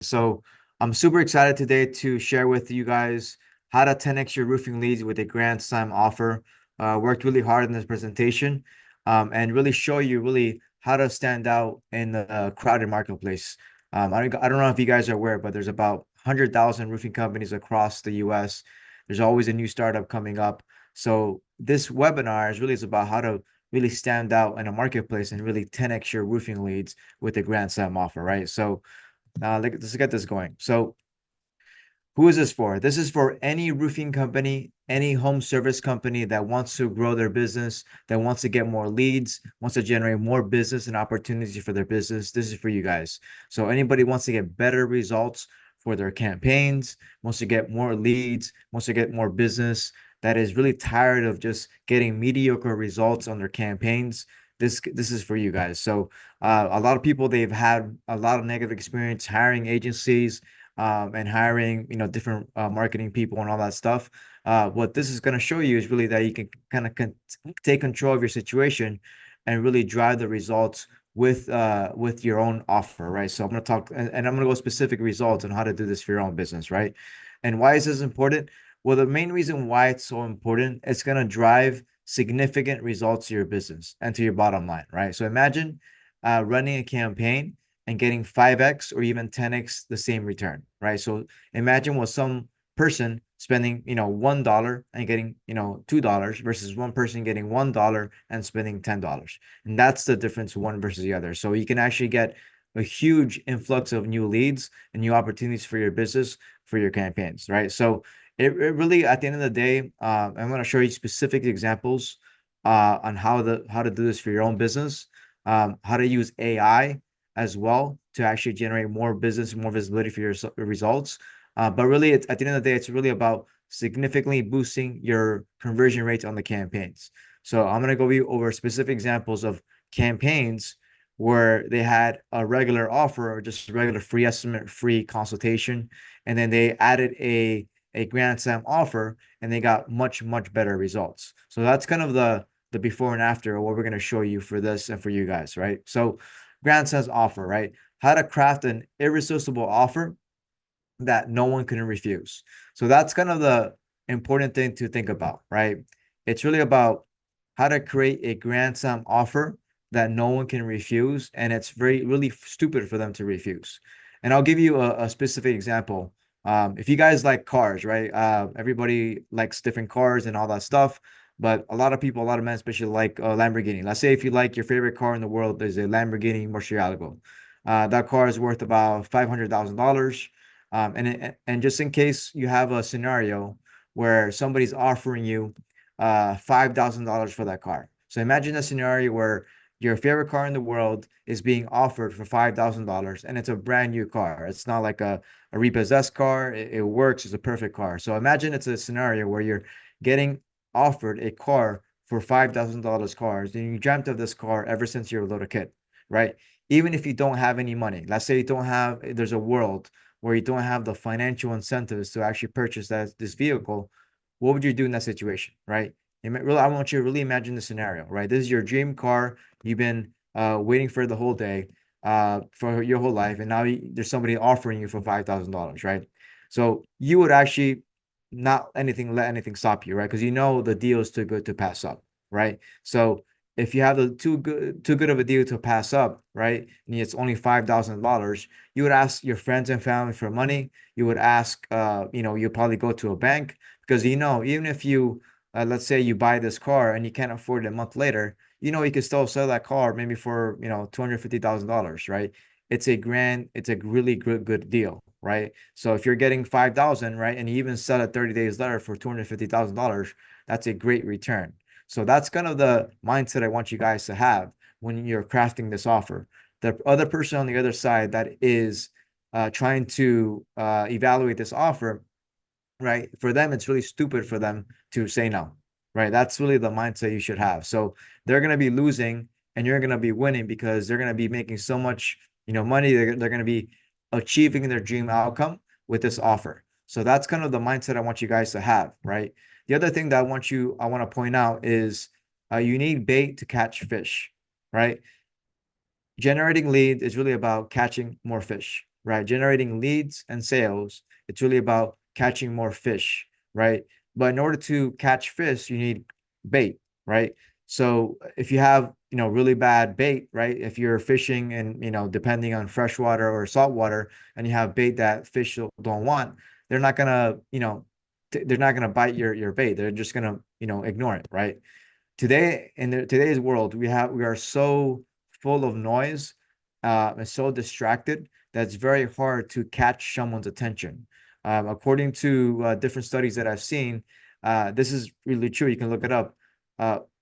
So I'm super excited today to share with you guys how to 10x your roofing leads with a grand slam offer. Worked really hard in this presentation, and really show you really how to stand out in the crowded marketplace. I don't know if you guys are aware, but there's about 100,000 roofing companies across the US. There's always a new startup coming up. So this webinar is about how to really stand out in a marketplace and really 10x your roofing leads with a grand slam offer, right? So let's get this going. So, who is this for? This is for any roofing company, any home service company that wants to grow their business, that wants to get more leads, wants to generate more business and opportunity for their business. This is for you guys. So, anybody wants to get better results for their campaigns, wants to get more leads, wants to get more business, that is really tired of just getting mediocre results on their campaigns. This is for you guys. So a lot of people, they've had a lot of negative experience hiring agencies, and hiring different marketing people and all that stuff. What this is going to show you is really that you can kind of take control of your situation and really drive the results with your own offer, right? So I'm going to talk, and I'm going to go specific results on how to do this for your own business, right? And why is this important? Well, the main reason why it's so important, it's going to drive significant results to your business and to your bottom line, right? So imagine running a campaign and getting 5x or even 10x the same return, right? So imagine what some person spending, $1 and getting, $2 versus one person getting $1 and spending $10. And that's the difference, one versus the other. So you can actually get a huge influx of new leads and new opportunities for your business, for your campaigns, right? So it really, at the end of the day, I'm going to show you specific examples on how to do this for your own business, how to use AI as well to actually generate more business, more visibility for your results. But really, at the end of the day, it's really about significantly boosting your conversion rates on the campaigns. So I'm going to go over specific examples of campaigns where they had a regular offer or just a regular free estimate, free consultation, and then they added a grand slam offer and they got much better results. So that's kind of the before and after of what we're going to show you for this and for you guys, right? So grand slam offer, right? How to craft an irresistible offer that no one can refuse. So that's kind of the important thing to think about, right? It's really about how to create a grand slam offer that no one can refuse, and it's really stupid for them to refuse. And I'll give you a specific example. If you guys like cars, right? Everybody likes different cars and all that stuff. But a lot of people, a lot of men especially like a Lamborghini. Let's say if you like your favorite car in the world is a Lamborghini Murcielago. That car is worth about $500,000. And just in case you have a scenario where somebody's offering you $5,000 for that car. So imagine a scenario where your favorite car in the world is being offered for $5,000 and it's a brand new car. It's not like a repossessed car. It works. It's a perfect car. So imagine it's a scenario where you're getting offered a car for $5,000 cars and you dreamt of this car ever since you were a little kid, right? Even if you don't have any money, let's say you don't have, there's a world where you don't have the financial incentives to actually purchase this vehicle, what would you do in that situation, right? Really, I want you to really imagine the scenario, right? This is your dream car. You've been waiting for the whole day, for your whole life, and now there's somebody offering you for $5,000, right? So you would actually not let anything stop you, right? Because you know the deal is too good to pass up, right? So if you have the too good of a deal to pass up, right, and it's only $5,000, you would ask your friends and family for money. You would ask, you'll probably go to a bank because even if you, let's say you buy this car and you can't afford it a month later, you can still sell that car maybe for $250,000, right? It's a really good deal, right? So if you're getting 5,000, right, and you even sell it 30 days later for $250,000, that's a great return. So that's kind of the mindset I want you guys to have when you're crafting this offer. The other person on the other side that is trying to evaluate this offer, right? For them, it's really stupid for them to say no, right? That's really the mindset you should have. So they're going to be losing and you're going to be winning because they're going to be making so much, money. They're going to be achieving their dream outcome with this offer. So that's kind of the mindset I want you guys to have, right? The other thing that I want to point out is you need bait to catch fish, right? Generating leads is really about catching more fish. right? Generating leads and sales. It's really about catching more fish, right? But in order to catch fish, you need bait, right? So if you have, really bad bait, right? If you're fishing and, depending on freshwater or saltwater, and you have bait that fish don't want, they're not gonna, they're not gonna bite your bait. They're just gonna, ignore it, right? Today in today's world, we are so full of noise, and so distracted that it's very hard to catch someone's attention. According to different studies that I've seen, this is really true. You can look it up.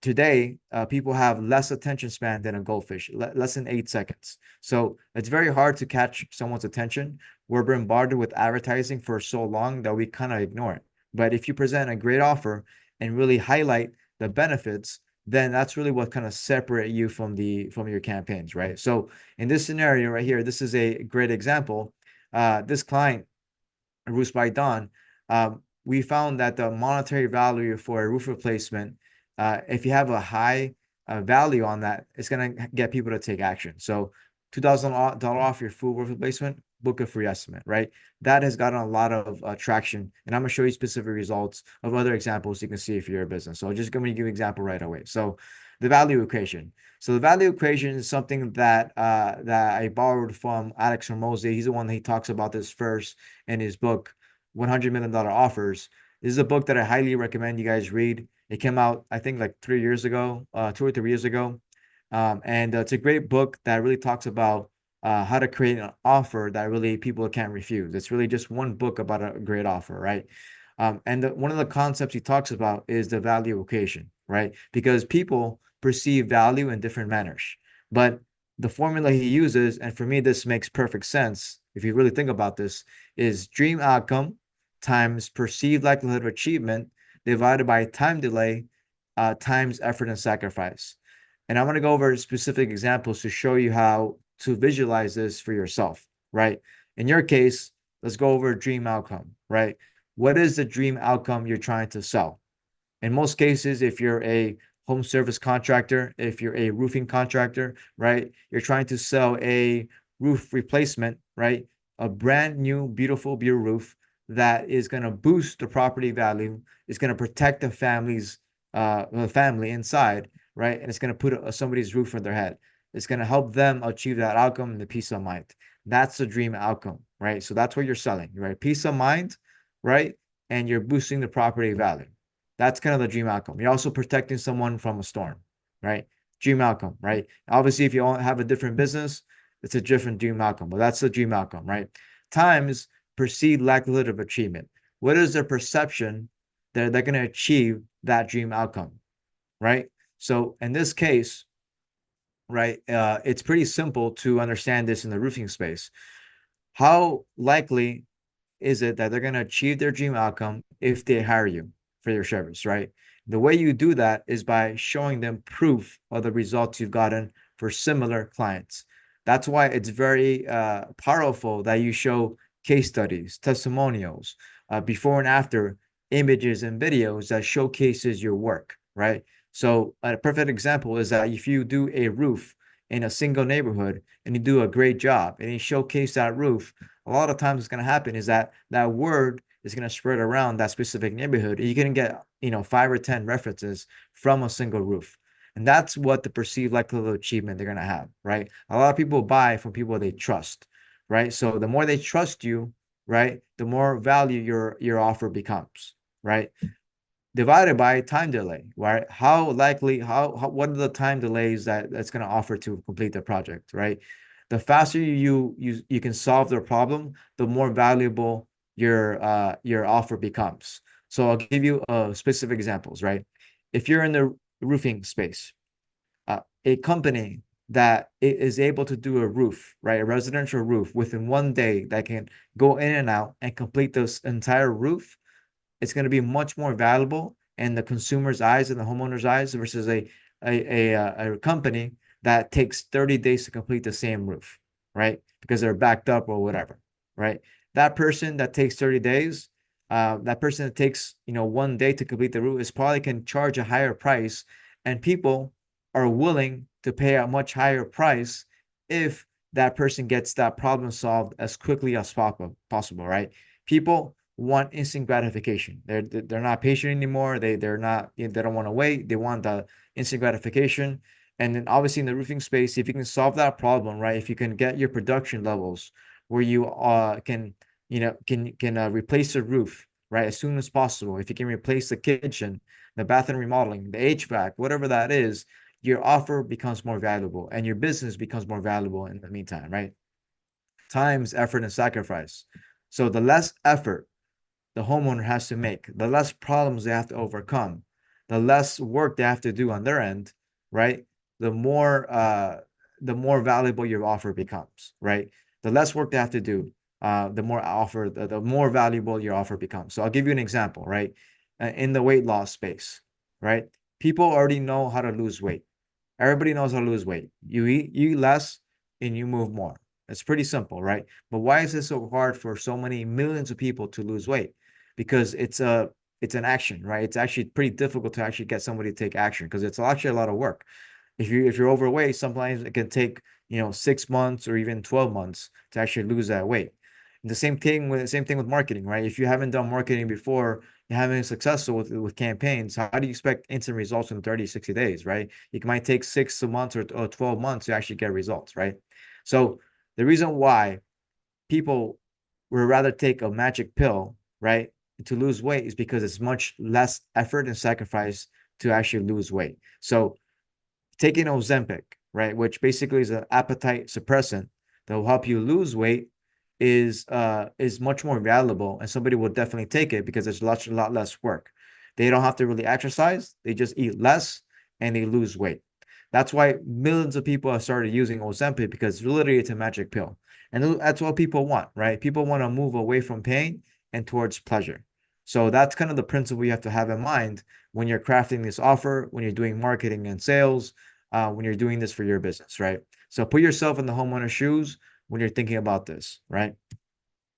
Today, people have less attention span than a goldfish, less than 8 seconds. So it's very hard to catch someone's attention. We're bombarded with advertising for so long that we kind of ignore it. But if you present a great offer and really highlight the benefits, then that's really what kind of separate you from your campaigns, right? So in this scenario right here, this is a great example. This client, Roofs by Dawn, we found that the monetary value for a roof replacement, if you have a high value on that, it's going to get people to take action. So $2,000 off your full roof replacement, book a free estimate, right? That has gotten a lot of traction. And I'm going to show you specific results of other examples you can see if you're a business. So just going to give you an example right away. So the value equation. So the value equation is something that I borrowed from Alex Hormozy. He's the one that he talks about this first in his book, $100 million offers. This is a book that I highly recommend you guys read. It came out, I think, like 3 years ago, 2 or 3 years ago. And it's a great book that really talks about how to create an offer that really people can't refuse. It's really just one book about a great offer, right? And one of the concepts he talks about is the value equation, right? Because people perceive value in different manners. But the formula he uses, and for me, this makes perfect sense if you really think about this, is dream outcome times perceived likelihood of achievement divided by time delay times effort and sacrifice. And I'm going to go over specific examples to show you how to visualize this for yourself, right? In your case, let's go over dream outcome, right? What is the dream outcome you're trying to sell? In most cases, if you're a home service contractor, if you're a roofing contractor, right, you're trying to sell a roof replacement, right? A brand new, beautiful roof that is going to boost the property value, is going to protect the family inside, right? And it's going to put somebody's roof on their head. It's going to help them achieve that outcome and the peace of mind. That's the dream outcome, right? So that's what you're selling, right? Peace of mind, right? And you're boosting the property value. That's kind of the dream outcome. You're also protecting someone from a storm, right? Dream outcome, right? Obviously, if you have a different business, it's a different dream outcome, but that's the dream outcome, right? Times perceived likelihood of achievement. What is their perception that they're going to achieve that dream outcome, right? So in this case, right, it's pretty simple to understand this in the roofing space. How likely is it that they're going to achieve their dream outcome if they hire you for your service, right? The way you do that is by showing them proof of the results you've gotten for similar clients. That's why it's very powerful that you show case studies, testimonials, before and after images and videos that showcases your work, right? So a perfect example is that if you do a roof in a single neighborhood and you do a great job and you showcase that roof, a lot of times what's going to happen is that that word is going to spread around that specific neighborhood. You can get, 5 or 10 references from a single roof. And that's what the perceived likelihood of achievement they're going to have, right? A lot of people buy from people they trust, right? So the more they trust you, right, the more value your offer becomes, right? Divided by time delay, right? How likely, what are the time delays that's going to offer to complete the project, right? The faster you can solve their problem, the more valuable your offer becomes. So I'll give you specific examples, right? If you're in the roofing space, a company that is able to do a roof, right, a residential roof within one day that can go in and out and complete this entire roof, it's going to be much more valuable in the consumer's eyes and the homeowner's eyes versus a company that takes 30 days to complete the same roof, right? Because they're backed up or whatever, right? That person that takes 30 days, that person that takes, one day to complete the roof is probably can charge a higher price, and people are willing to pay a much higher price if that person gets that problem solved as quickly as possible, right? People want instant gratification. They're not patient anymore. They're not, they don't want to wait. They want the instant gratification. And then obviously in the roofing space, if you can solve that problem, right? If you can get your production levels where you can, replace the roof, right, as soon as possible. If you can replace the kitchen, the bathroom remodeling, the HVAC, whatever that is, your offer becomes more valuable and your business becomes more valuable in the meantime, right? Times, effort, and sacrifice. So the less effort the homeowner has to make, the less problems they have to overcome, the less work they have to do on their end, right? The more the more valuable your offer becomes, right? The less work they have to do, the more valuable your offer becomes. So I'll give you an example, right? In the weight loss space, right? People already know how to lose weight. Everybody knows how to lose weight. You eat less and you move more. It's pretty simple, right? But why is it so hard for so many millions of people to lose weight? Because it's an action, right? It's actually pretty difficult to actually get somebody to take action because it's actually a lot of work. If you're overweight, sometimes it can take 6 months or even 12 months to actually lose that weight. And the same thing with marketing, right? If you haven't done marketing before, you haven't been successful with campaigns, how do you expect instant results in 30, 60 days, right? It might take 6 months or 12 months to actually get results, right? So the reason why people would rather take a magic pill, right, to lose weight is because it's much less effort and sacrifice to actually lose weight. So taking Ozempic, right, which basically is an appetite suppressant that will help you lose weight, is much more valuable, and somebody will definitely take it because it's a lot less work. They don't have to really exercise; they just eat less and they lose weight. That's why millions of people have started using Ozempic because literally it's a magic pill, and that's what people want, right? People want to move away from pain and towards pleasure. So that's kind of the principle you have to have in mind when you're crafting this offer, when you're doing marketing and sales, when you're doing this for your business, right? So put yourself in the homeowner's shoes when you're thinking about this, right?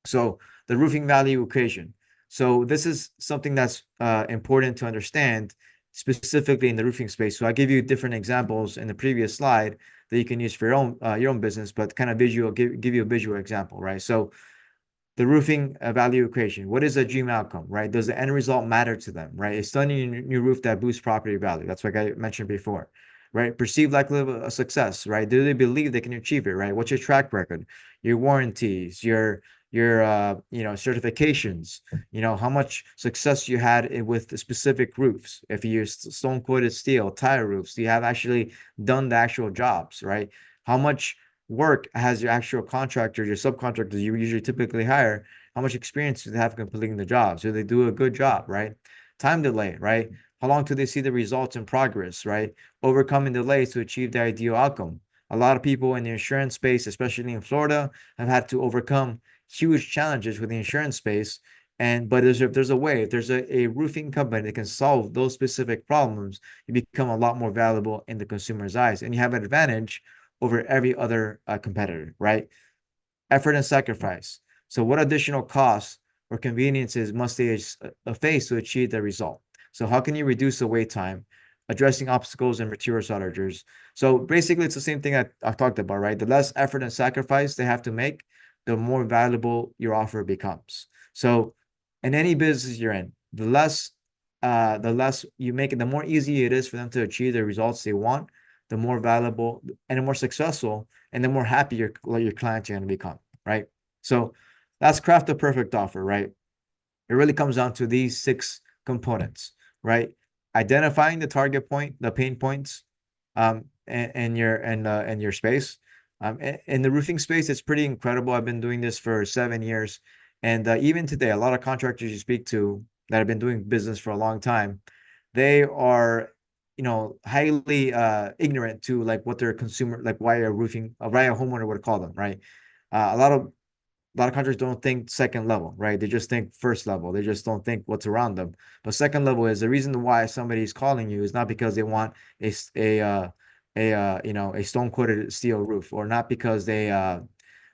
So the roofing value equation. So this is something that's important to understand specifically in the roofing space. So I give you different examples in the previous slide that you can use for your own business, but kind of give you a visual example, right? So the roofing value equation. What is a dream outcome, right? Does the end result matter to them, right? Is stunning new roof that boosts property value? That's what I mentioned before, right? Perceived likelihood of success, right? Do they believe they can achieve it, right? What's your track record, your warranties, your certifications, how much success you had with the specific roofs. If you use stone coated steel, tile roofs, you have actually done the actual jobs, right? How much work has your actual contractor, your subcontractors you usually typically hire, how much experience do they have completing the job? So they do a good job, right? Time delay, right? How long do they see the results and progress, right? Overcoming delays to achieve the ideal outcome. A lot of people in the insurance space, especially in Florida, have had to overcome huge challenges with the insurance space. But if there's a way, if there's a roofing company that can solve those specific problems, you become a lot more valuable in the consumer's eyes, and you have an advantage over every other competitor, right? Effort and sacrifice. So, what additional costs or conveniences must they face to achieve the result? So, how can you reduce the wait time, addressing obstacles and material shortages? So, basically, it's the same thing I talked about, right? The less effort and sacrifice they have to make, the more valuable your offer becomes. So, in any business you're in, the less you make it, the more easy it is for them to achieve the results they want, the more valuable and the more successful and the more happy your clients are going to become, right? So that's craft the perfect offer, right? It really comes down to these six components, right? Identifying the target point, the pain points, and your space. In the roofing space, it's pretty incredible. I've been doing this for 7 years, and even today, a lot of contractors you speak to that have been doing business for a long time, they are, highly ignorant to like what their consumer, like why a homeowner would call them, right? A lot of countries don't think second level, right? They just think first level. They just don't think what's around them. But second level is the reason why somebody's calling you is not because they want a stone coated steel roof, or not because they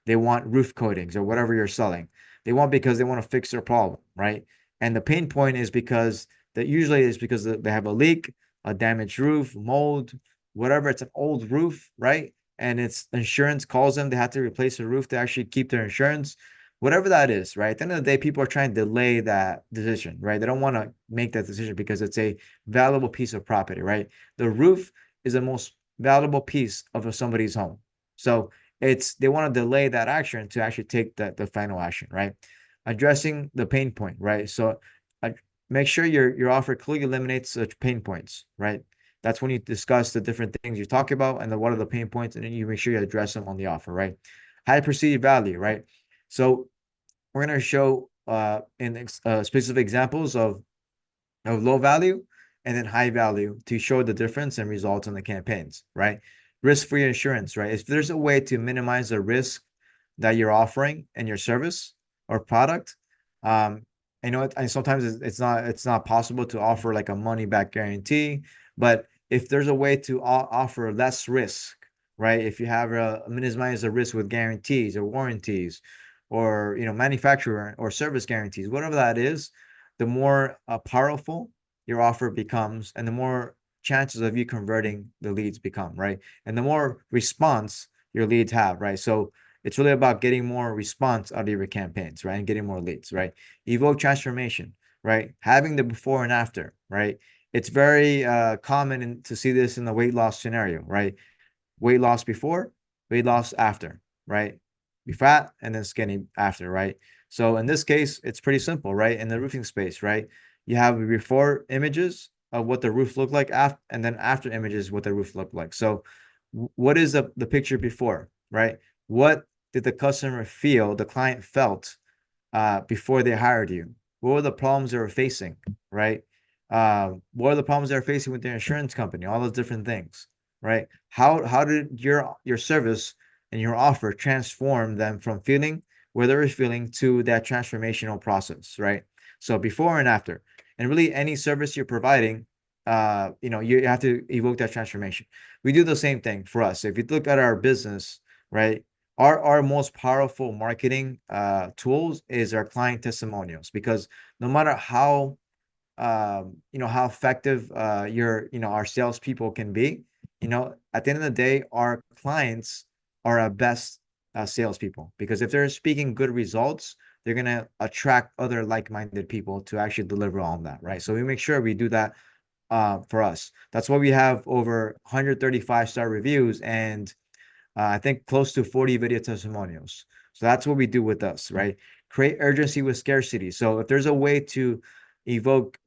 want roof coatings or whatever you're selling. They want because they want to fix their problem, right? And the pain point is because that usually is because they have a leak, a damaged roof, mold, whatever. It's an old roof, right? and it's insurance calls them, they have to replace the roof to actually keep their insurance, whatever that is, right? At the end of the day, people are trying to delay that decision, right? They don't want to make that decision because it's a valuable piece of property, right? The roof is the most valuable piece of somebody's home. So they want to delay that action to actually take the final action, right? Addressing the pain point, right? So uh, make sure your offer clearly eliminates such pain points, right? That's when you discuss the different things you talk about and then what are the pain points, and then you make sure you address them on the offer, right? High perceived value, right? So we're going to show in specific examples of low value and then high value to show the difference and results in the campaigns, right? Risk-free insurance, right? If there's a way to minimize the risk that you're offering in your service or product, um, I know and sometimes it's not possible to offer like a money back guarantee, but if there's a way to offer less risk, right? If you have a minimize the risk with guarantees or warranties, or manufacturer or service guarantees, whatever that is, the more powerful your offer becomes, and the more chances of you converting the leads become, right? And the more response your leads have, right? So it's really about getting more response out of your campaigns, right? And getting more leads, right? Evoke transformation, right? Having the before and after, right? It's very common to see this in the weight loss scenario, right? Weight loss before, weight loss after, right? Be fat and then skinny after, right? So in this case, it's pretty simple, right? In the roofing space, right? You have before images of what the roof looked like after, and then after images what the roof looked like. So what is the picture before, right? What did the customer feel, the client felt before they hired you? What were the problems they were facing, right? What are the problems they're facing with their insurance company? All those different things, right? How did your service and your offer transform them from feeling where they were feeling to that transformational process, right? So before and after, and really any service you're providing, you have to evoke that transformation. We do the same thing for us. If you look at our business, right? Our most powerful marketing tools is our client testimonials, because no matter how effective our salespeople can be, at the end of the day, our clients are our best salespeople, because if they're speaking good results, they're gonna attract other like-minded people to actually deliver on that, right? So we make sure we do that for us. That's why we have over 135-star reviews and I think close to 40 video testimonials. So that's what we do with us, right? Create urgency with scarcity. So if there's a way to evoke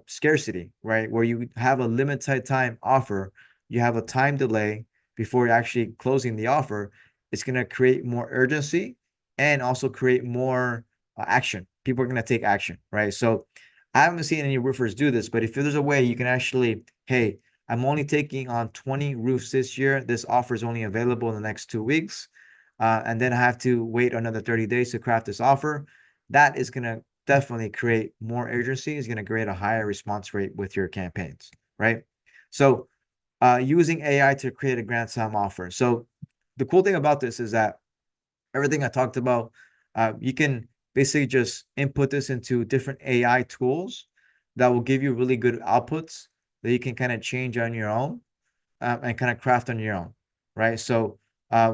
scarcity, right, where you have a limited time offer, you have a time delay before you're actually closing the offer, it's going to create more urgency and also create more action. People are going to take action, right? So I haven't seen any roofers do this, but if there's a way you can actually, hey, I'm only taking on 20 roofs this year. This offer is only available in the next 2 weeks. And then I have to wait another 30 days to craft this offer. That is going to definitely create more urgency, is going to create a higher response rate with your campaigns, right? So using AI to create a grand slam offer. So the cool thing about this is that everything I talked about, you can basically just input this into different AI tools that will give you really good outputs that you can kind of change on your own, and kind of craft on your own, right? So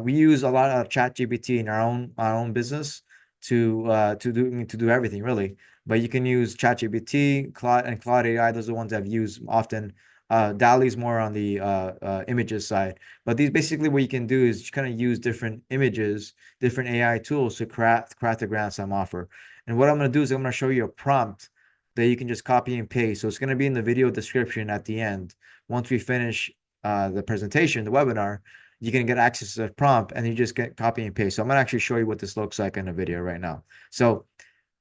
we use a lot of Chat GPT in our own business to do everything really. But you can use Chat GPT, Claude, and Claude AI. Those are the ones I've used often. DALL-E's more on the images side. But these basically what you can do is kind of use different images, different AI tools to craft a grand slam offer. And what I'm going to do is I'm going to show you a prompt that you can just copy and paste. So it's going to be in the video description at the end. Once we finish the presentation, the webinar, you can get access to the prompt and you just get copy and paste. So I'm gonna actually show you what this looks like in a video right now. So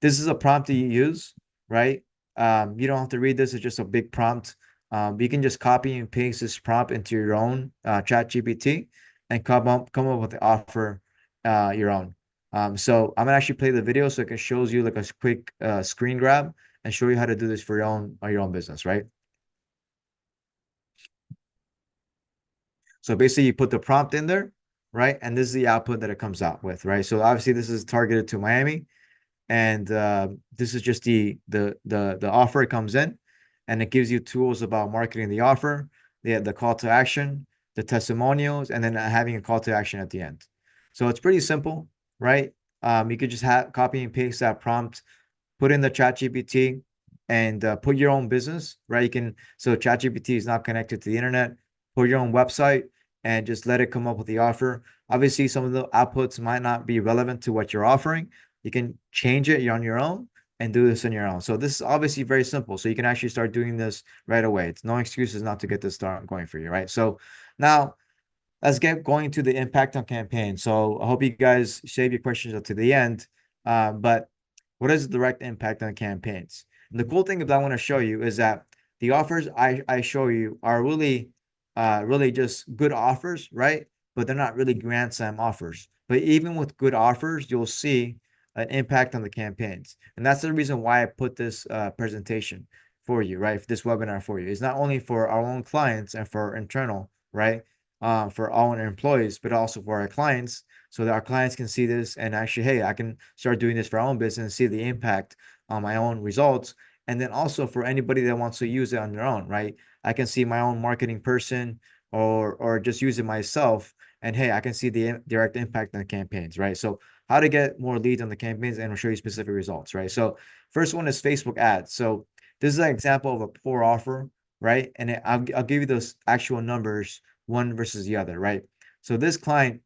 this is a prompt that you use, right? You don't have to read this, it's just a big prompt. You can just copy and paste this prompt into your own chat GPT and come up with the offer your own. So I'm gonna actually play the video so it can shows you like a quick screen grab and show you how to do this for your own business, right? So basically, you put the prompt in there, right? And this is the output that it comes out with, right? So obviously, this is targeted to Miami, and this is just the offer. It comes in, and it gives you tools about marketing the offer, the call to action, the testimonials, and then having a call to action at the end. So it's pretty simple, right? You could just have copy and paste that prompt, put in the chat GPT, and put your own business, right? You can, so chat GPT is not connected to the internet, put your own website and just let it come up with the offer. Obviously, some of the outputs might not be relevant to what you're offering. You can change it on your own and do this on your own. So this is obviously very simple. So you can actually start doing this right away. It's no excuses not to get this start going for you, right? So now let's get going to the impact on campaign. So I hope you guys save your questions up to the end. But what is the direct impact on campaigns? And the cool thing that I want to show you is that the offers I show you are really just good offers, right? But they're not really grand slam offers. But even with good offers, you'll see an impact on the campaigns. And that's the reason why I put this presentation for you, right? For this webinar for you. It's not only for our own clients and for internal, right? For all our employees, but also for our clients, so that our clients can see this and actually, hey, I can start doing this for our own business and see the impact on my own results. And then also for anybody that wants to use it on their own, right? I can see my own marketing person or just use it myself. And hey, I can see the direct impact on the campaigns, right? So how to get more leads on the campaigns, and I'll show you specific results, right? So first one is Facebook ads. So this is an example of a poor offer, right? And I'll give you those actual numbers, one versus the other, right? So this client,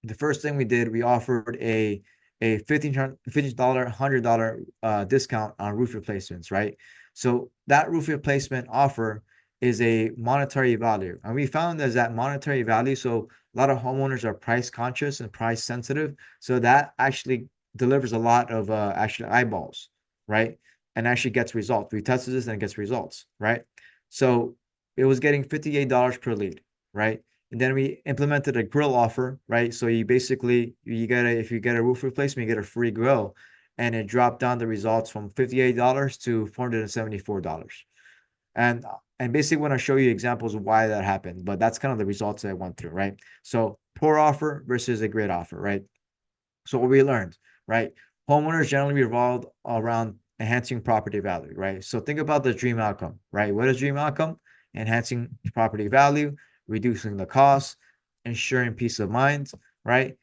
the first thing we did, we offered a $15 $100 discount on roof replacements, right? So that roof replacement offer is a monetary value, and we found there's that monetary value. So a lot of homeowners are price conscious and price sensitive, so that actually delivers a lot of actually eyeballs, right? And actually gets results. We tested this and it gets results, right? So it was getting $58 per lead, right? And then we implemented a grill offer, right? So you basically you get a if you get a roof replacement, you get a free grill, and it dropped down the results from $58 to $474. And and basically want to show you examples of why that happened, but that's kind of the results that I went through, right? So poor offer versus a great offer, right? So what we learned, right? Homeowners generally revolve around enhancing property value, right? So think about the dream outcome, right? What is dream outcome? Enhancing property value, reducing the cost, ensuring peace of mind, right?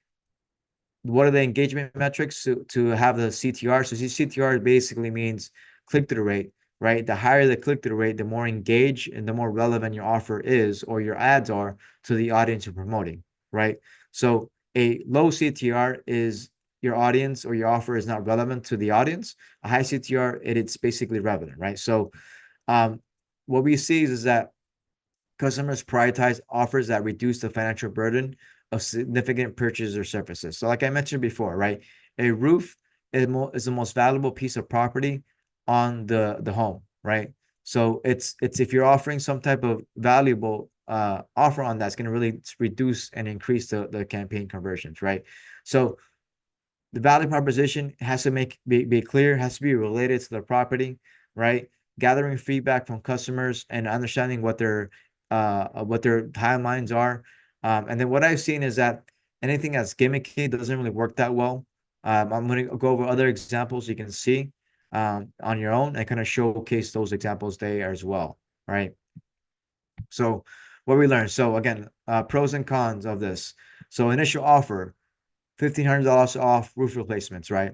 What are the engagement metrics to have the CTR? So CTR basically means click-through rate, right? The higher the click-through rate, the more engaged and the more relevant your offer is or your ads are to the audience you're promoting, right? So a low CTR is your audience or your offer is not relevant to the audience. A high CTR, it's basically relevant, right? So um, what we see is that customers prioritize offers that reduce the financial burden of significant purchases or services. So, like I mentioned before, right, a roof is the most valuable piece of property on the home, right? So it's if you're offering some type of valuable offer on that's going to really reduce and increase the campaign conversions, right? So the value proposition has to be clear, has to be related to the property, right? Gathering feedback from customers and understanding what their timelines are. And then what I've seen is that anything that's gimmicky doesn't really work that well. I'm going to go over other examples you can see on your own and kind of showcase those examples there as well, right? So what we learned. So again, pros and cons of this. So initial offer, $1,500 off roof replacements, right?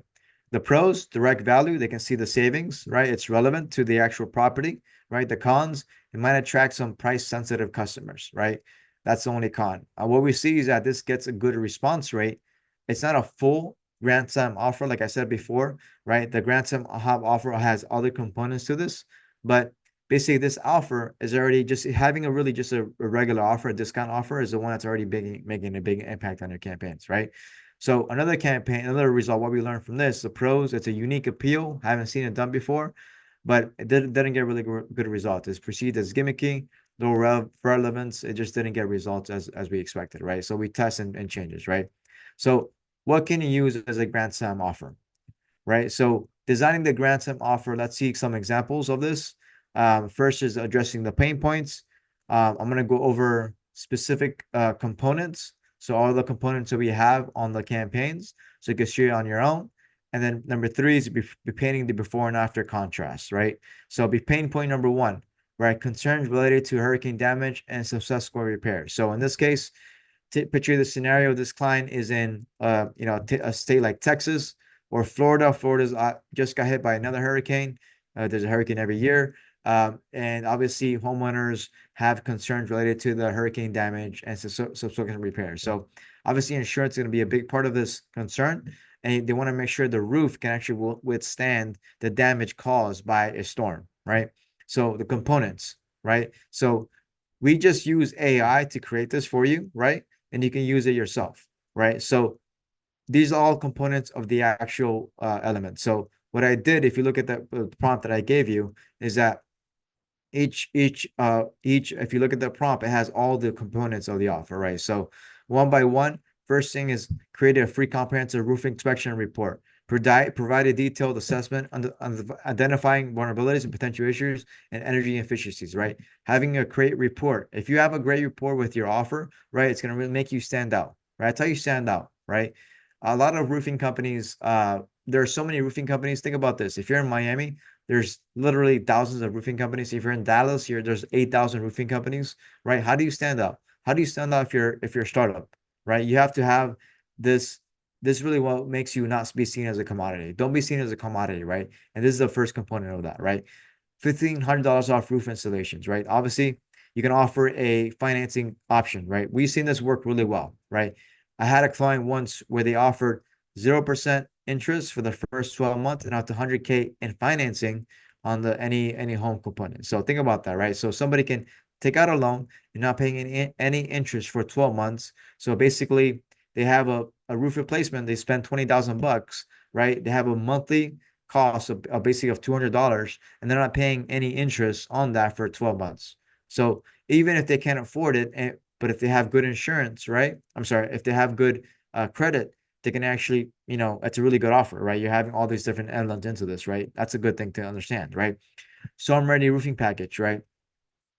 The pros, direct value, they can see the savings, right? It's relevant to the actual property, right? The cons, it might attract some price sensitive customers, right? That's the only con. What we see is that this gets a good response rate. It's not a full Grand Slam offer, like I said before, right? The Grand Slam offer has other components to this, but basically this offer is already just having a really just a regular offer, a discount offer is the one that's already making a big impact on your campaigns, right? So another campaign, another result, what we learned from this, the pros, it's a unique appeal. Haven't seen it done before, but it didn't get really good results. It's perceived as gimmicky, low relevance. It just didn't get results as we expected, right? So we test and changes, right? So what can you use as a Grand Slam offer? Right? So designing the Grand Slam offer, let's see some examples of this. First is addressing the pain points. I'm going to go over specific components. So all the components that we have on the campaigns, so you can see it on your own. And then number three is be painting the before and after contrast, right? So be pain point number one. right? Concerns related to hurricane damage and successful repair. So in this case, picture the scenario. This client is in a state like Texas or Florida. Florida's just got hit by another hurricane. There's a hurricane every year. And obviously homeowners have concerns related to the hurricane damage and subsequent repair. So obviously insurance is going to be a big part of this concern, and they want to make sure the roof can actually withstand the damage caused by a storm, right? So the components, right? So we just use AI to create this for you, right? And you can use it yourself, right? So these are all components of the actual element. So what I did, if you look at the prompt that I gave you, is that each if you look at the prompt, it has all the components of the offer, right? So one by one, first thing is create a free comprehensive roof inspection report. Provide a detailed assessment on identifying vulnerabilities and potential issues and energy efficiencies, right? Having a great report. If you have a great report with your offer, right, it's going to really make you stand out, right? That's how you stand out, right? A lot of roofing companies, there are so many roofing companies. Think about this. If you're in Miami, there's literally thousands of roofing companies. If you're in Dallas, there's 8,000 roofing companies, right? How do you stand out? How do you stand out if you're a startup, right? You have to have this. This really what makes you not be seen as a commodity. Don't be seen as a commodity, right? And this is the first component of that, right? $1,500 off roof installations, right? Obviously, you can offer a financing option, right? We've seen this work really well, right? I had a client once where they offered 0% interest for the first 12 months and up to 100K in financing on the any home component. So think about that, right? So somebody can take out a loan, you're not paying any interest for 12 months. So basically, they have a roof replacement, they spend 20,000 bucks, right? They have a monthly cost of basically of $200, and they're not paying any interest on that for 12 months. So even if they can't afford it, but if they have good insurance, right? I'm sorry, if they have good credit, they can actually, it's a really good offer, right? You're having all these different elements into this, right? That's a good thing to understand, right? Storm ready roofing package, right?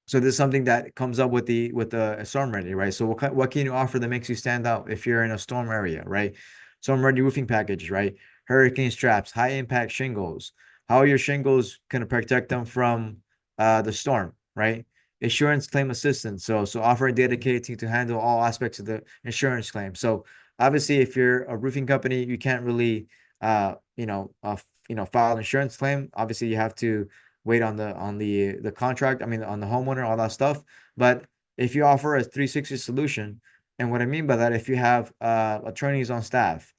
So this is something that comes up with the storm ready, right? So what can you offer that makes you stand out if you're in a storm area, right? Storm ready roofing package, right? Hurricane straps, high impact shingles. How are your shingles gonna protect them from the storm, right? Insurance claim assistance. So offer a dedicated team to handle all aspects of the insurance claim. So obviously, if you're a roofing company, you can't really file an insurance claim. Obviously, you have to wait on the contract, I mean on the homeowner, all that stuff. But if you offer a 360 solution, and what I mean by that, if you have attorneys on staff,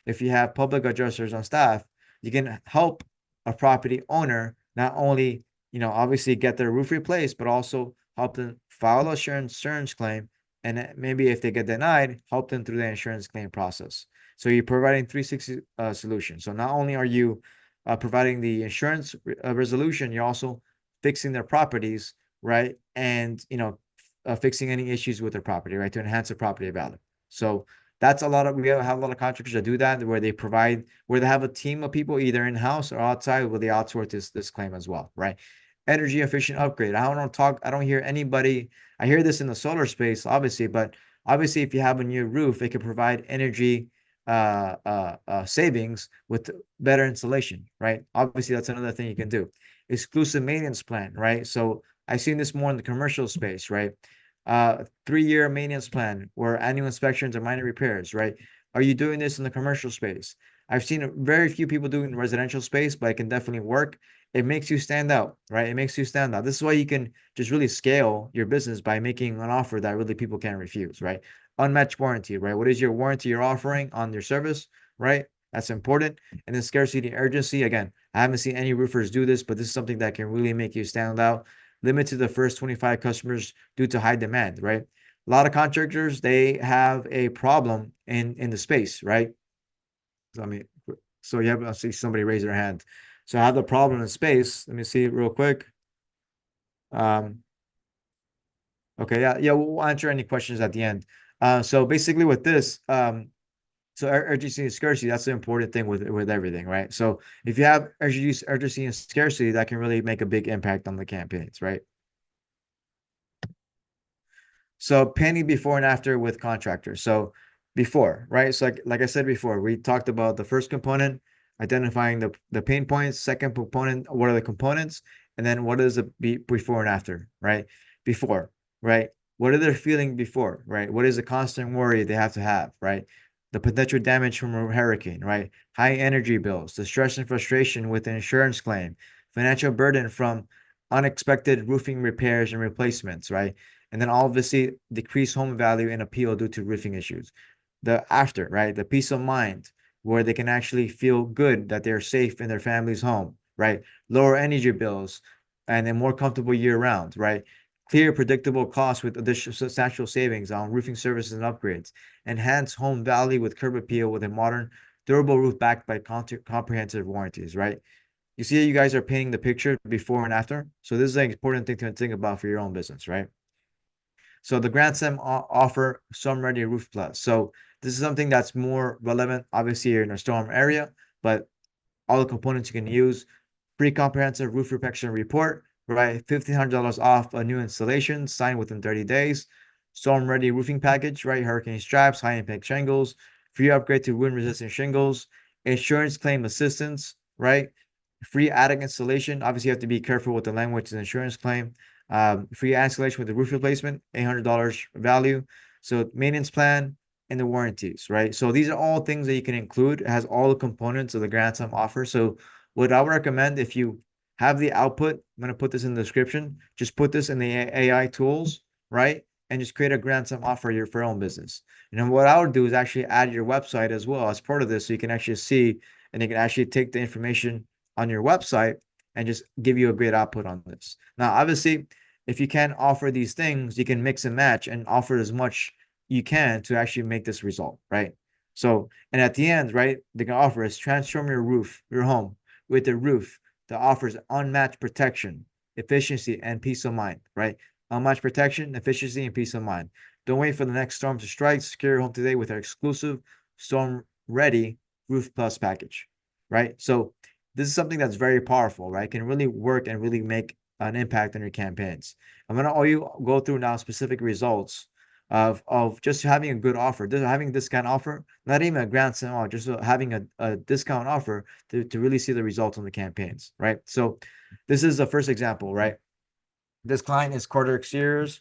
if you have public adjusters on staff, you can help a property owner not only, obviously get their roof replaced, but also help them file a insurance claim. And maybe if they get denied, help them through the insurance claim process. So you're providing 360 solution. So not only are you providing the insurance resolution, you're also fixing their properties, right? And fixing any issues with their property, right, to enhance the property value. So that's a lot of we have a lot of contractors that do that, where they have a team of people either in house or outside, where they outsource this claim as well, right? Energy efficient upgrade. I don't hear anybody. I hear this in the solar space, obviously, but obviously, if you have a new roof, it could provide energy savings with better insulation, right? Obviously, that's another thing you can do. Exclusive maintenance plan, right? So I've seen this more in the commercial space, right? 3-year maintenance plan where annual inspections and minor repairs, right? Are you doing this in the commercial space? I've seen very few people do it in residential space, but it can definitely work. It makes you stand out, right? It makes you stand out. This is why you can just really scale your business by making an offer that really people can't refuse, right? Unmatched warranty, right? What is your warranty you're offering on your service, right? That's important. And then scarcity and urgency. Again, I haven't seen any roofers do this, but this is something that can really make you stand out. Limit to the first 25 customers due to high demand, right? A lot of contractors, they have a problem in the space, right? So, I mean, so you have, I see somebody raise their hand. So I have the problem in space. Let me see real quick. Um, okay, yeah, we'll answer any questions at the end. So basically with this, so urgency and scarcity, that's the important thing with everything, right? So if you have urgency and scarcity, that can really make a big impact on the campaigns, right? So penny before and after with contractors. So before, right? So like I said before, we talked about the first component, identifying the pain points. Second component, what are the components? And then what is it before and after, right? Before, right? What are they feeling before, right? What is the constant worry they have, right? The potential damage from a hurricane, right? High energy bills, the stress and frustration with an insurance claim, financial burden from unexpected roofing repairs and replacements, right? And then obviously decreased home value and appeal due to roofing issues. The after, right? The peace of mind where they can actually feel good that they're safe in their family's home, right? Lower energy bills and a more comfortable year round, right? Clear, predictable costs with additional substantial savings on roofing services and upgrades. Enhance home value with curb appeal with a modern, durable roof backed by comprehensive warranties, right? You see, you guys are painting the picture before and after. So this is an important thing to think about for your own business, right? So the Grand Slam offer Storm Ready Roof Plus. So this is something that's more relevant, obviously, you're in a storm area, but all the components you can use. Free comprehensive roof protection report, right? $1,500 off a new installation, signed within 30 days. Storm ready roofing package, right? Hurricane straps, high impact shingles, free upgrade to wind resistant shingles, insurance claim assistance, right? Free attic installation. Obviously, you have to be careful with the language and insurance claim. Free installation with the roof replacement, $800 value. So maintenance plan, and the warranties, right? So these are all things that you can include. It has all the components of the Grand Slam offer. So what I would recommend, if you have the output, I'm going to put this in the description, just put this in the AI tools, right? And just create a Grand Slam offer for your own business. And then what I would do is actually add your website as well as part of this. So you can actually see and you can actually take the information on your website and just give you a great output on this. Now, obviously, if you can't offer these things, you can mix and match and offer as much you can to actually make this result, right? So, and at the end, right, they can offer is transform your roof, your home with a roof that offers unmatched protection, efficiency, and peace of mind, right? Unmatched protection, efficiency, and peace of mind. Don't wait for the next storm to strike. Secure your home today with our exclusive storm ready roof plus package, right? So this is something that's very powerful, right? Can really work and really make an impact on your campaigns. I'm gonna all you go through now specific results of just having a good offer, just having this kind of offer, not even a grand slam, just having a discount offer to really see the results on the campaigns, right? So this is the first example, right? This client is Carter Exteriors,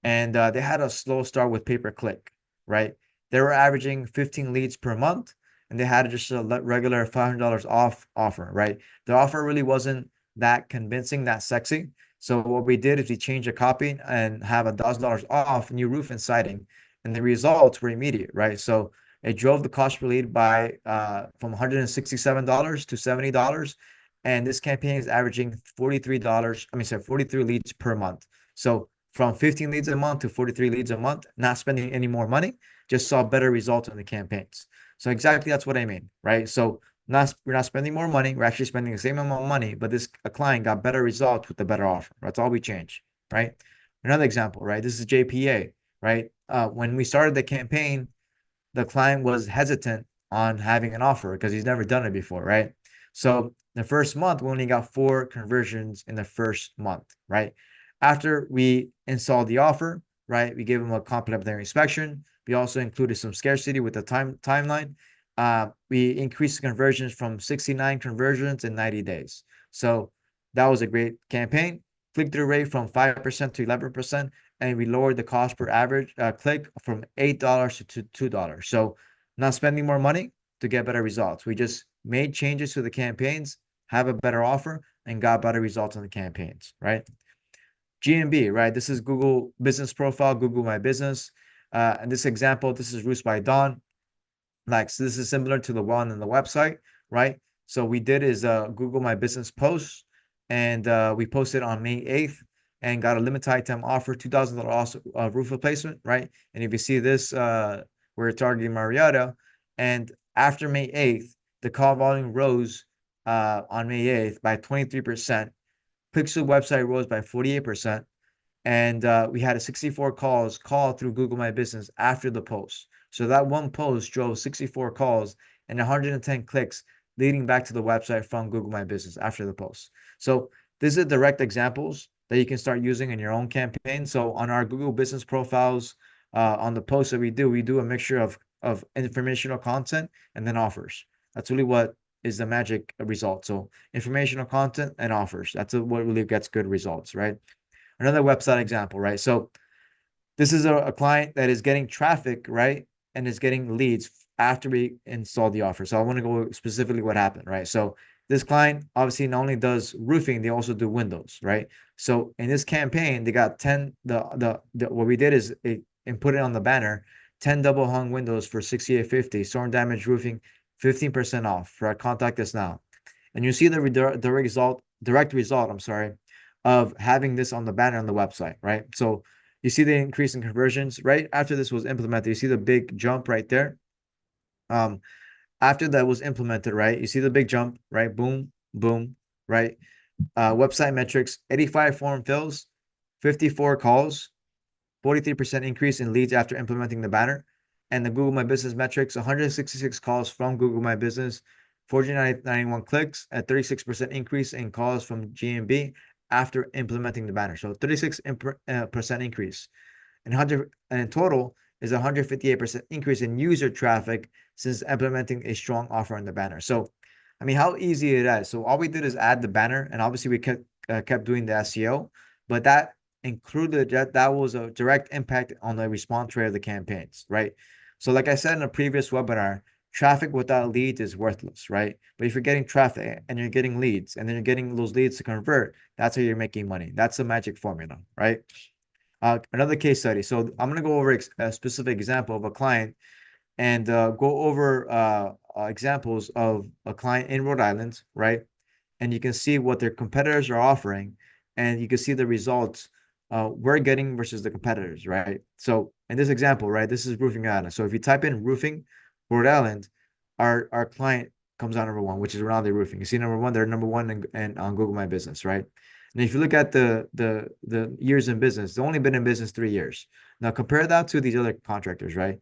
and they had a slow start with pay per click, right? They were averaging 15 leads per month, and they had just a regular $500 off offer, right? The offer really wasn't that convincing, that sexy. So what we did is we changed the copy and have $1,000 off new roof and siding, and the results were immediate, right? So it drove the cost per lead by from $167 to $70, and this campaign is averaging $43. I mean, sorry, 43 leads per month. So from 15 leads a month to 43 leads a month, not spending any more money, just saw better results on the campaigns. So exactly that's what I mean, right? So we're not spending more money, we're actually spending the same amount of money, but this a client got better results with the better offer. That's all we change, right? Another example, right? This is JPA, right? When we started the campaign, the client was hesitant on having an offer because he's never done it before, right? So the first month, we only got 4 conversions in the first month, right? After we installed the offer, right, we gave him a complimentary inspection. We also included some scarcity with the timeline. We increased the conversions from 69 conversions in 90 days. So that was a great campaign. Click-through rate from 5% to 11%, and we lowered the cost per average click from $8 to $2. So not spending more money to get better results. We just made changes to the campaigns, have a better offer, and got better results on the campaigns, right? GMB, right? This is Google Business Profile, Google My Business. And this example, this is Roost by Dawn. Like, so this is similar to the one on the website, right? So we did is Google My Business post, and we posted on May 8th and got a limited time offer, $2,000 roof replacement, right? And if you see this, we're targeting Marietta. And after May 8th, the call volume rose on May 8th by 23%. Pixel website rose by 48%, and we had a 64 calls called through Google My Business after the post. So that one post drove 64 calls and 110 clicks leading back to the website from Google My Business after the post. So these are direct examples that you can start using in your own campaign. So on our Google Business profiles, on the posts that we do a mixture of informational content and then offers. That's really what is the magic result. So informational content and offers. That's what really gets good results, right? Another website example, right? So this is a client that is getting traffic, right? And is getting leads after we install the offer. So I want to go specifically what happened, right? So this client obviously not only does roofing, they also do windows, right? So in this campaign, they got 10, the what we did is and put it on the banner, 10 double hung windows for 68.50, storm damage roofing, 15% off. For contact us now. And you see the direct result, I'm sorry, of having this on the banner on the website, right? So you see the increase in conversions right after this was implemented. You see the big jump right there. Um, After that was implemented, right? You see the big jump, right? Boom, boom, right? Website metrics: 85 form fills, 54 calls, 43% increase in leads after implementing the banner. And the Google My Business metrics: 166 calls from Google My Business, 491 clicks, a 36% increase in calls from GMB after implementing the banner. So 36% increase. And in total is a 158% increase in user traffic since implementing a strong offer on the banner. So, I mean, how easy it is. So all we did is add the banner, and obviously we kept doing the SEO, but that included that was a direct impact on the response rate of the campaigns, right? So, like I said in a previous webinar, traffic without leads is worthless, right? But if you're getting traffic and you're getting leads, and then you're getting those leads to convert, that's how you're making money. That's the magic formula, right? Another case study. So I'm going to go over a specific example of a client and go over examples of a client in Rhode Island, right? And you can see what their competitors are offering, and you can see the results we're getting versus the competitors, right? So in this example, right, this is roofing Island. So if you type in roofing Rhode Island, our client comes out number one, which is Ronaldo Roofing. You see number one, they're number one in on Google My Business, right? And if you look at the years in business, they've only been in business 3 years. Now compare that to these other contractors, right?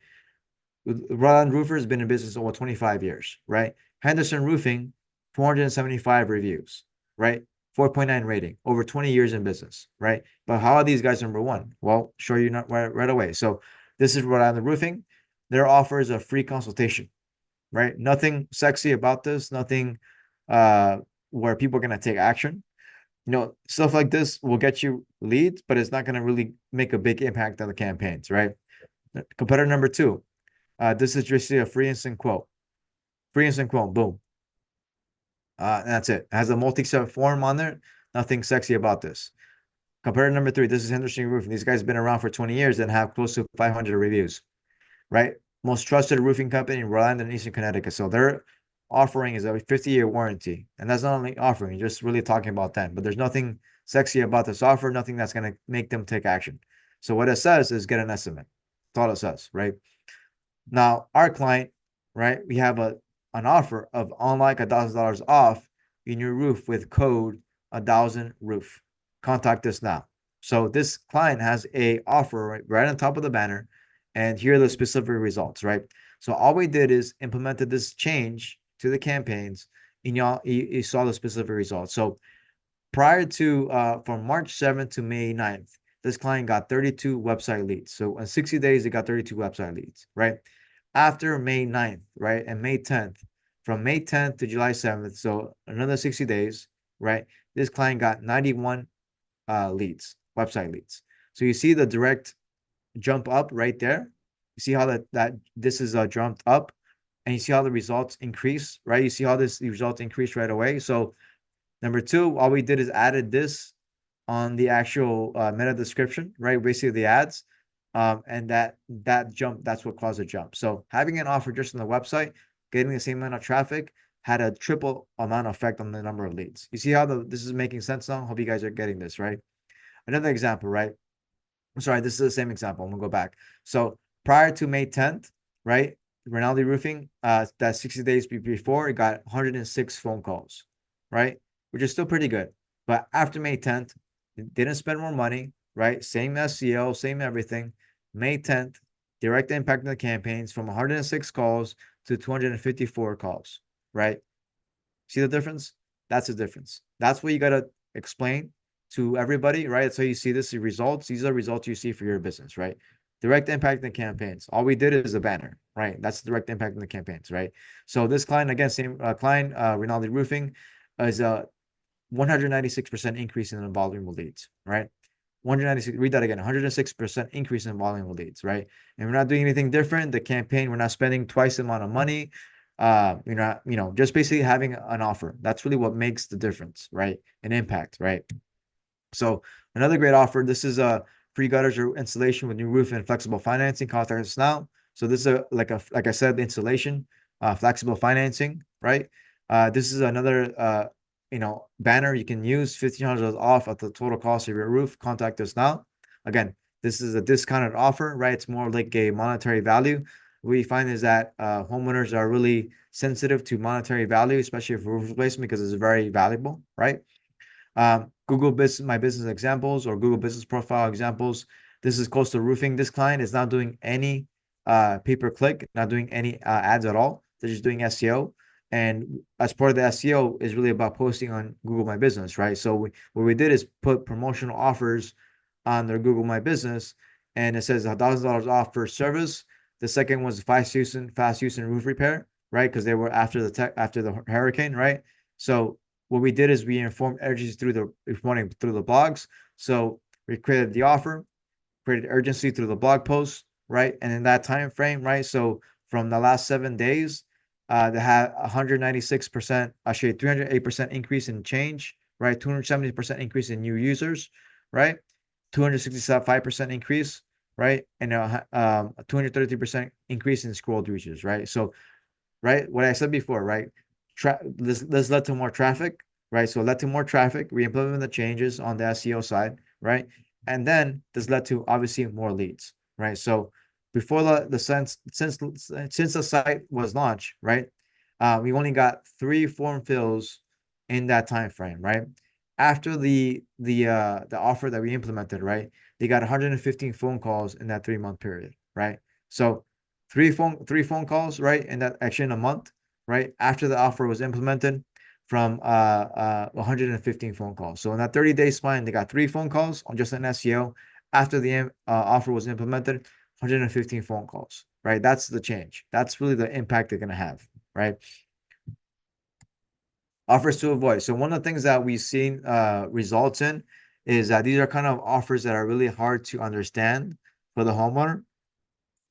Rhode Island Roofer has been in business over 25 years, right? Henderson Roofing, 475 reviews, right? 4.9 rating, over 20 years in business, right? But how are these guys number one? Well, show you not right away. So this is Rhode Island Roofing. Their offer is a free consultation, right? Nothing sexy about this, nothing where people are going to take action. Stuff like this will get you leads, but it's not going to really make a big impact on the campaigns, right? Competitor number two, this is just a free instant quote. Free instant quote, boom. And that's it. It has a multi-step form on there. Nothing sexy about this. Competitor number three, this is Henderson Roofing. These guys have been around for 20 years and have close to 500 reviews, right? Most trusted roofing company in Rhode Island and Eastern Connecticut. So their offering is a 50-year warranty. And that's not only offering, you're just really talking about them. But there's nothing sexy about this offer, nothing that's going to make them take action. So what it says is get an estimate. That's all it says, right? Now, our client, right, we have an offer of unlike $1,000 off in your roof with code 1,000roof. Contact us now. So this client has a offer right on top of the banner, and here are the specific results, right? So all we did is implemented this change to the campaigns, and you saw the specific results. So prior to from March 7th to May 9th, this client got 32 website leads. So in 60 days, they got 32 website leads, right? After May 9th, right? And May 10th, from May 10th to July 7th, so another 60 days, right? This client got 91 leads, website leads. So you see the direct jump up right there. You see how that this is jumped up, and you see how the results increase, right? You see how the results increase right away. So number two, all we did is added this on the actual meta description, right? Basically the ads. And that jump, that's what caused a jump. So having an offer just on the website, getting the same amount of traffic had a triple amount of effect on the number of leads. You see how this is making sense now? Hope you guys are getting this, right? Another example, right? I'm sorry, this is the same example. I'm gonna go back. So prior to May 10th, right? Rinaldi Roofing, that 60 days before, it got 106 phone calls, right? Which is still pretty good. But after May 10th, it didn't spend more money, right? Same SEO, same everything. May 10th, direct impact on the campaigns from 106 calls to 254 calls, right? See the difference? That's the difference. That's what you gotta explain to everybody, right? That's how you see this results. These are results you see for your business, right? direct impact in the campaigns. All we did is a banner, right? That's the direct impact in the campaigns, right? So this client, again, same client, Rinaldi Roofing, is a 196% increase in the volume of leads, right? 196, read that again, 106% increase in volume of leads, right? And we're not doing anything different. The campaign, we're not spending twice the amount of money. You're not, just basically having an offer. That's really what makes the difference, right? An impact, right? So another great offer. This is a free gutters or installation with new roof and flexible financing. Contact us now. So this is like I said, the installation, flexible financing, right? This is another banner you can use, $1,500 off at the total cost of your roof. Contact us now. Again, this is a discounted offer, right? It's more like a monetary value. We find is that homeowners are really sensitive to monetary value, especially for roof replacement, because it's very valuable, right? Google business, my business examples or Google business profile examples. This is Coastal Roofing. This client is not doing any pay-per-click, not doing any ads at all. They're just doing SEO. And as part of the SEO is really about posting on Google My Business, right? So what we did is put promotional offers on their Google My Business, and it says $1,000 off per service. The second was fast use and roof repair, right? Because they were after the hurricane, right? So what we did is we informed urgency through the reporting through the blogs. So we created the offer, created urgency through the blog post, right? And in that time frame, right? So from the last 7 days, they had 196%, actually 308% increase in change, right? 270% increase in new users, right? 265% increase, right? And 233% increase in scrolled reaches, right? So right? What I said before, right? This led to more traffic, right? So it led to more traffic. We implemented the changes on the SEO side, right? And then this led to obviously more leads, right? So before the since the site was launched, right? We only got 3 form fills in that time frame, right? After the offer that we implemented, right? They got 115 phone calls in that 3 month period, right? So three phone calls, right? And that actually in a month, right? After the offer was implemented from 115 phone calls. So in that 30-day span, they got 3 phone calls on just an SEO. After the offer was implemented, 115 phone calls, right? That's the change. That's really the impact they're gonna have, right? Offers to avoid. So one of the things that we've seen results in is that these are kind of offers that are really hard to understand for the homeowner.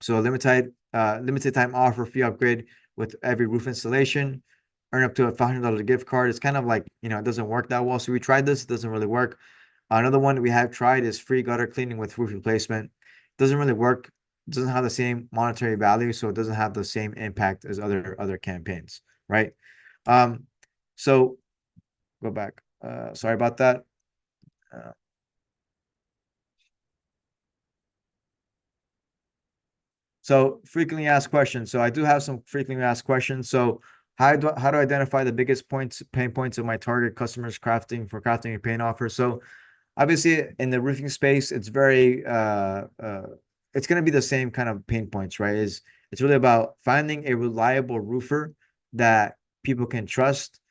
So limited time offer, free upgrade with every roof installation, earn up to a $500 gift card. It's kind of like, it doesn't work that well. So we tried this, it doesn't really work. Another one we have tried is free gutter cleaning with roof replacement. Doesn't really work. It doesn't have the same monetary value, so it doesn't have the same impact as other campaigns, right? Um, so go back. Sorry about that. Uh, So frequently asked questions. So I do have some frequently asked questions. So how do I identify the biggest pain points of my target customers crafting a paint offer? So obviously in the roofing space, it's very it's going to be the same kind of pain points, right? It's really about finding a reliable roofer that people can trust,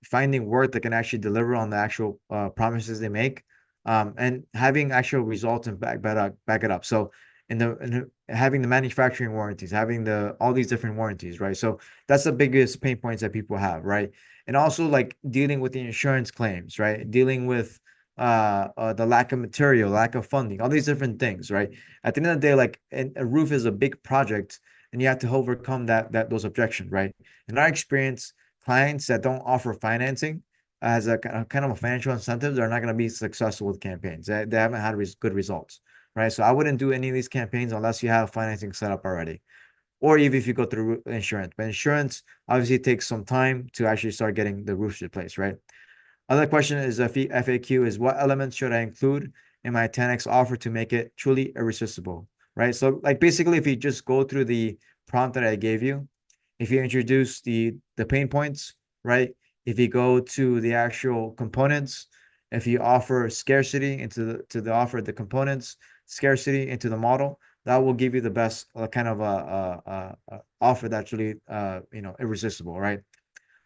finding work that can actually deliver on the actual promises they make, and having actual results and back it up. So in having the manufacturing warranties, having the all these different warranties, right? So that's the biggest pain points that people have, right? And also like dealing with the insurance claims, right? Dealing with the lack of material, lack of funding, all these different things, right? At the end of the day, like a roof is a big project, and you have to overcome that those objections, right? In our experience, clients that don't offer financing as a kind of a financial incentive, they're not going to be successful with campaigns. They haven't had good results, right? So I wouldn't do any of these campaigns unless you have financing set up already, or even if you go through insurance. But insurance obviously takes some time to actually start getting the roofs replaced, right? Other question is a FAQ is what elements should I include in my 10x offer to make it truly irresistible, right? So like basically if you just go through the prompt that I gave you, if you introduce the pain points, right? If you go to the actual components, if you offer scarcity to the offer the components, scarcity into the model, that will give you the best kind of offer that's really irresistible, right?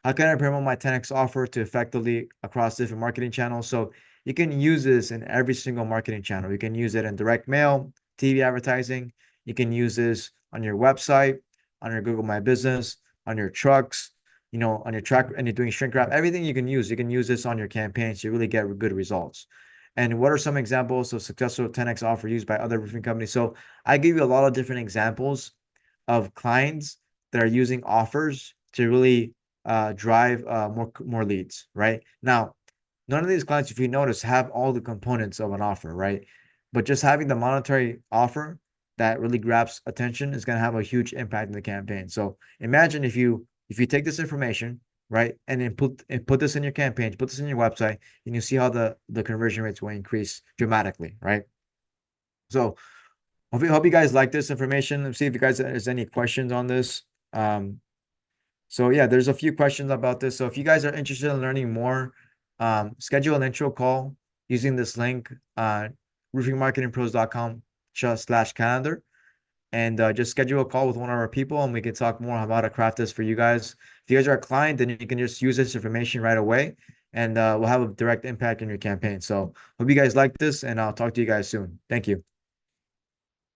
How can I promote my 10x offer to effectively across different marketing channels? So you can use this in every single marketing channel. You can use it in direct mail, TV advertising. You can use this on your website, on your Google My Business, on your trucks, on your truck, and you're doing shrink wrap, everything you can use. You can use this on your campaigns to really get good results. And what are some examples of successful 10x offer used by other roofing companies? So I give you a lot of different examples of clients that are using offers to really drive more leads, right? Now, none of these clients, if you notice, have all the components of an offer, right? But just having the monetary offer that really grabs attention is going to have a huge impact in the campaign. So imagine if you take this information, right, and then put this in your campaign, put this in your website, and you see how the conversion rates will increase dramatically, right? So hope you guys like this information. Let's see if you guys there's any questions on this. Um, so yeah, there's a few questions about this. So if you guys are interested in learning more, schedule an intro call using this link, roofingmarketingpros.com/calendar, and just schedule a call with one of our people, and we can talk more about how to craft this for you guys. If you guys are a client, then you can just use this information right away, and we'll have a direct impact on your campaign. So hope you guys like this, and I'll talk to you guys soon. Thank you.